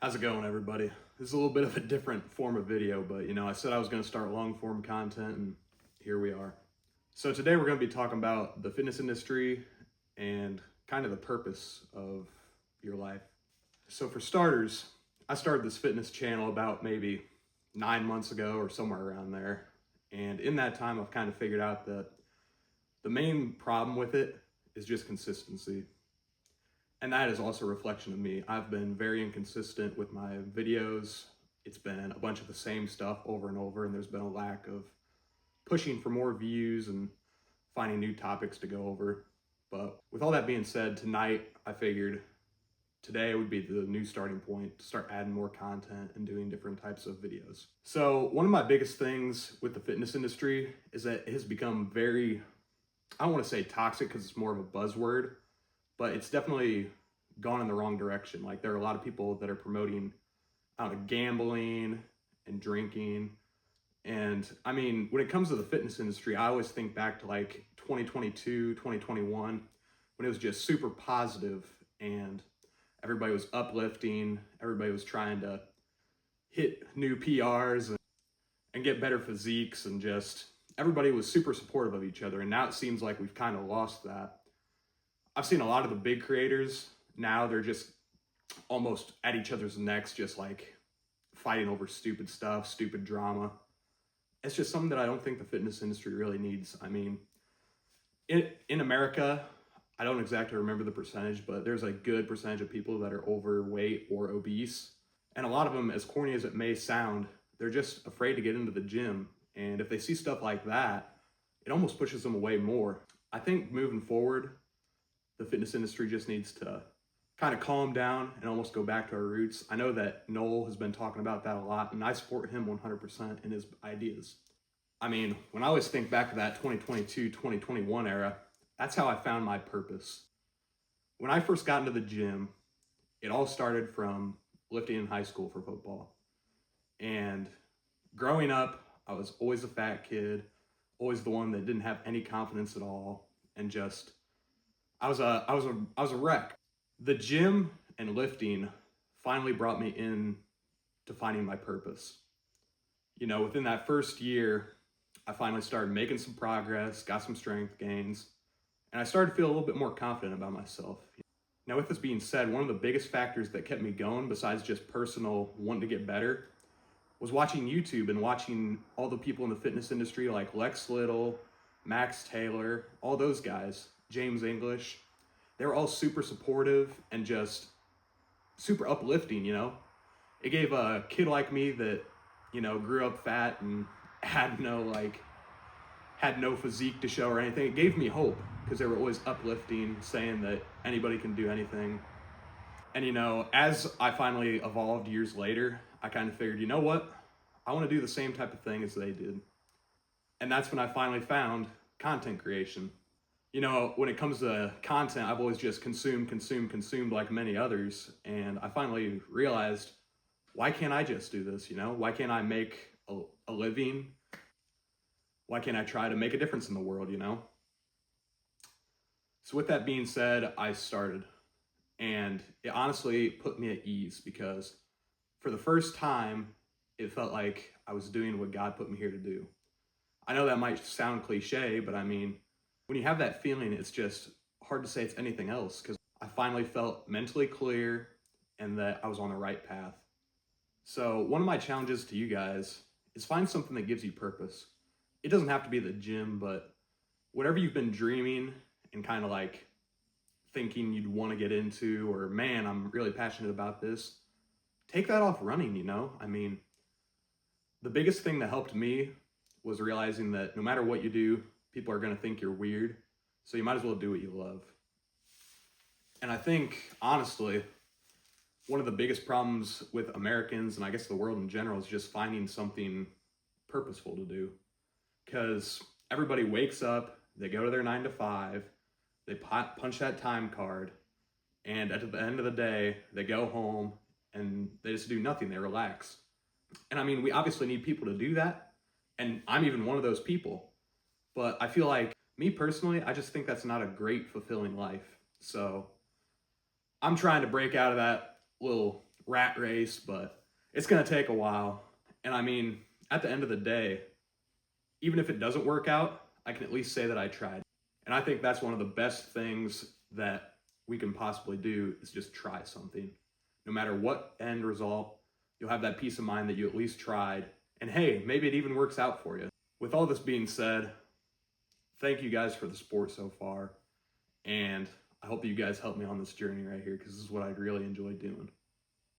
How's it going, everybody? This is a little bit of a different form of video, but I said I was going to start long form content, and here we are. So today we're going to be talking about the fitness industry and kind of the purpose of your life. So for starters, I started this fitness channel about maybe 9 months ago or somewhere around there. And in that time, I've kind of figured out that the main problem with it is just consistency. And that is also a reflection of me. I've been very inconsistent with my videos. It's been a bunch of the same stuff over and over, and there's been a lack of pushing for more views and finding new topics to go over. But with all that being said, tonight I figured today would be the new starting point to start adding more content and doing different types of videos. So one of my biggest things with the fitness industry is that it has become very, I don't want to say toxic because it's more of a buzzword, but it's definitely gone in the wrong direction. Like, there are a lot of people that are promoting gambling and drinking. And I mean, when it comes to the fitness industry, I always think back to like 2022, 2021, when it was just super positive and everybody was uplifting, everybody was trying to hit new PRs and get better physiques, and just everybody was super supportive of each other. And now it seems like we've kind of lost that. I've seen a lot of the big creators now, they're just almost at each other's necks, just like fighting over stupid stuff, stupid drama. It's just something that I don't think the fitness industry really needs. I mean, in America, I don't exactly remember the percentage, but there's a good percentage of people that are overweight or obese. And a lot of them, as corny as it may sound, they're just afraid to get into the gym. And if they see stuff like that, it almost pushes them away more. I think moving forward, the fitness industry just needs to kind of calm down and almost go back to our roots. I know that Noel has been talking about that a lot, and I support him 100% in his ideas. I mean, when I always think back to that 2022, 2021 era, that's how I found my purpose. When I first got into the gym, it all started from lifting in high school for football. And growing up, I was always a fat kid, always the one that didn't have any confidence at all, and just I was a wreck. The gym and lifting finally brought me in to finding my purpose. Within that first year, I finally started making some progress, got some strength gains, and I started to feel a little bit more confident about myself. Now, with this being said, one of the biggest factors that kept me going, besides just personal wanting to get better, was watching YouTube and watching all the people in the fitness industry like Lex Little, Max Taylor, all those guys, James English. They were all super supportive and just super uplifting. It gave a kid like me that, grew up fat and had no physique to show or anything. It gave me hope because they were always uplifting, saying that anybody can do anything. And, as I finally evolved years later, I kind of figured, you know what? I want to do the same type of thing as they did. And that's when I finally found content creation. When it comes to content, I've always just consumed like many others. And I finally realized, why can't I just do this? Why can't I make a living? Why can't I try to make a difference in the world? So with that being said, I started. And it honestly put me at ease because for the first time, it felt like I was doing what God put me here to do. I know that might sound cliche, but I mean, when you have that feeling, it's just hard to say it's anything else, because I finally felt mentally clear and that I was on the right path. So one of my challenges to you guys is find something that gives you purpose. It doesn't have to be the gym, but whatever you've been dreaming and kind of like thinking you'd want to get into, or man, I'm really passionate about this, take that off running. I mean, the biggest thing that helped me was realizing that no matter what you do, people are going to think you're weird, so you might as well do what you love. And I think, honestly, one of the biggest problems with Americans, and I guess the world in general, is just finding something purposeful to do. Because everybody wakes up, they go to their 9 to 5, they punch that time card, and at the end of the day, they go home and they just do nothing, they relax. And I mean, we obviously need people to do that, and I'm even one of those people. But I feel like, me personally, I just think that's not a great, fulfilling life. So I'm trying to break out of that little rat race, but it's going to take a while. And I mean, at the end of the day, even if it doesn't work out, I can at least say that I tried. And I think that's one of the best things that we can possibly do is just try something. No matter what end result, you'll have that peace of mind that you at least tried. And hey, maybe it even works out for you. With all this being said, thank you guys for the support so far. And I hope that you guys help me on this journey right here because this is what I really enjoy doing.